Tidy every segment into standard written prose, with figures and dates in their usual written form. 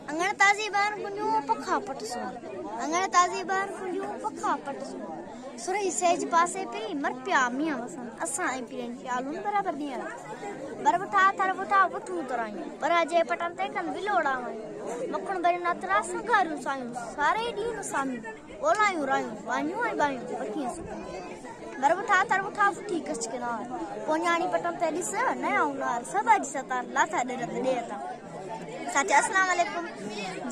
अंगण ताज़ी बार कुंजू पखा पटसो अंगण ताज़ी बार कुंजू पखा पटसो सुरई सेज पासे पे मर प्या मियां वसन असा ए पिरन ख्यालुन बराबर नहीं आला बरबठा थरबठा वठू तराई पर जे पटन ते कन विलोड़ा मखण बरी नतरा संगारू सायु सारे डी न सामी ओलायु रायु वान्यू आई बायु पकिया बरबठा थरबठा फुटी कच के ना पोन्याणी पटन ते दिस नया उनार सबाजी सता लाथा दरत देता साथी अस्सलाम वालेकुम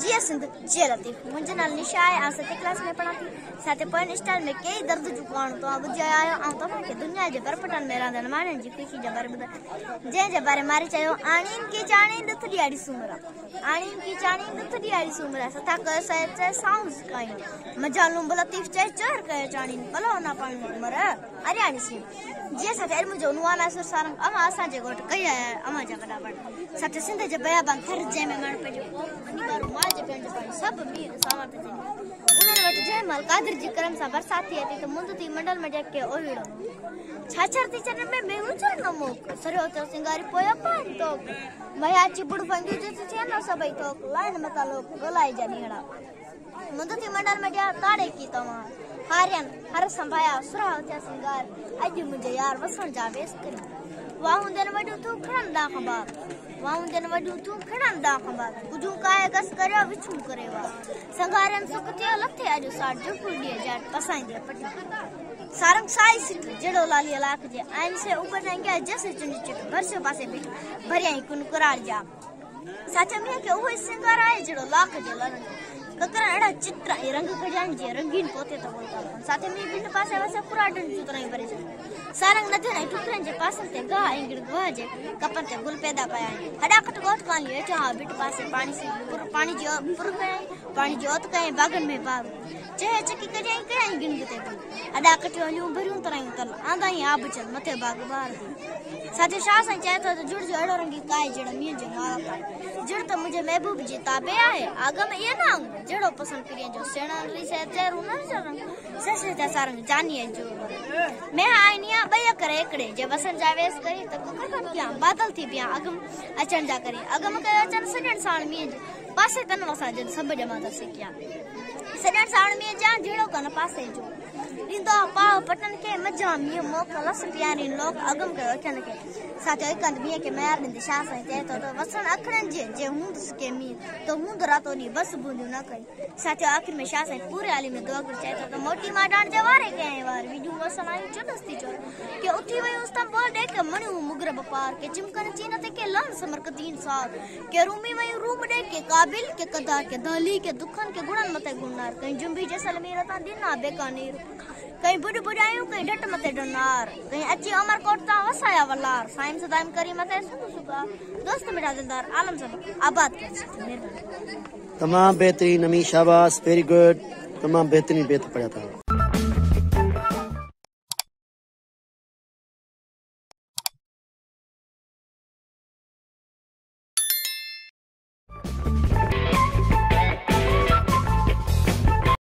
जी सिंध जी लतीफ मुझे नाल निशा है आ सते क्लास में पढ़ाती साथे पॉइंट स्टाइल में कई दर्द जुकान तो अब जे आयो आ तो के दुनिया जे बरपटन मेरा दन माने जी खुशी जे बारे बता जे बारे मारे चायो आणीन की चाणी दुथडी आड़ी सुमरा आणीन की चाणी दुथडी आड़ी सुमरा सता क से साउंड्स काई मजा लुम लतीफ चे चर के चाणी भलो ना पानी मरे अरे आणी सी जे साथे मुझे उनवाना सर सारंग अमा असा जे गोट कई अमा जगदा बन साथे सिंध जे बया बन खर जे में मन पे जो निबारो माल जे पेंज पानी सब मीर सामत जे उन्हन वट जे मल कादर जी करम सा बरसाती आती तो मुंदती मंडल में जके ओहिड़ो छाछर ती चन में मैं उचर न मोक सरयो तो सिंगारी पोया पान तो मया चिबुड़ फंगी जे थे न सबई तो लाइन मता लोग गलाई जनीड़ा मुंदती मंडल में जा ताड़े की तमा हारियन हर संभाया सुरा होता सिंगार अज मुझे यार वसन जा वेस करी वाहु दिन वडू तू खड़न दा खबा वाहु दिन वडू तू खड़न दा खबा कुजू काय गस करे विचू करे वा संगारन सुकते लथे अज साड जुकुडी जाट पसाइंदे पटी सारंग साई सिट जड़ो लाली लाख जे आइन से ऊपर जाएंगे जैसे चुनी चिट बरसे पासे भी भरिया कुन करार जा साचा में के वो सिंगार आए जड़ो लाख जे लन ककर एड़ा चित्र रंग कजान जे रंगीन पोते तो बोलता साथे में बिन पासे वसे पूरा डन सुतराई भरे सारंग नथे नहीं टुकरन जे पासन ते गा इंगड़ गवा जे कपन ते गुल पैदा पाया हडाकट गोट कान लिए चा बिट पासे पानी से पानी जो पुर पानी जोत कहे बागन में बाग चहे चकी कजाई कहीं गिनगते हडाकट हलियो भरियो तराई तल आंदा ही आब चल मथे बाग बार साथे शासन चाहे तो जुड़ जो एड़ो रंगी काय जड़ा मिय जे माला जुड़ तो मुझे महबूब जी ताबे आए आगम ये ना जड़ो पसंद करिए जो सेना ली से ते रुना सरंग ससे ते सरंग जानिए जो मैं आईनिया बया करे एकड़े जे वसन जावेस करी तो कुकर क्या बादल थी बिया अगम अचन जा करी अगम के अचन सजन साण मिय पासे तन वसा जन सब जमा दर से क्या सजन साण मिय जा जेड़ो कन पासे जो इंदो पाव पटन के मजा मिय मोकलस प्यारी लोग अगम के अचन के साथे कंद मिय के मैर ने दिशा से ते तो वसन अखरन जे हुंद के मिय तो हुंद रातो नी बस बुंदू ना कई साथे आखिर में शासन पूरे आली में दुआ कर चाहे तो मोटी मां डांड जवारे के वार विजू वसन आई चदस्ती चो के उठी वई उस्तम बोल दे के मणु मुगर बपार के चिमकन चीनते के लन समर के 3 साल के रूमी वई रूम दे के काबिल के कदा के दली के दुखन के गुणन मते गुनार कहीं जुंबी जैसल मेरा दिना बेकानीर कहीं बुढ़ बुढ़ायूं कहीं डट मते डनार कहीं अच्छी अमर कोटता वसाया वलार साइम सदाइम करी मते सुखा दोस्त मेरा दिलदार आलम सब आबाद कर मेहरबानी तमाम बेहतरीन अमी शाबाश वेरी गुड तमाम बेहतरीन बेहतर पढ़ा था।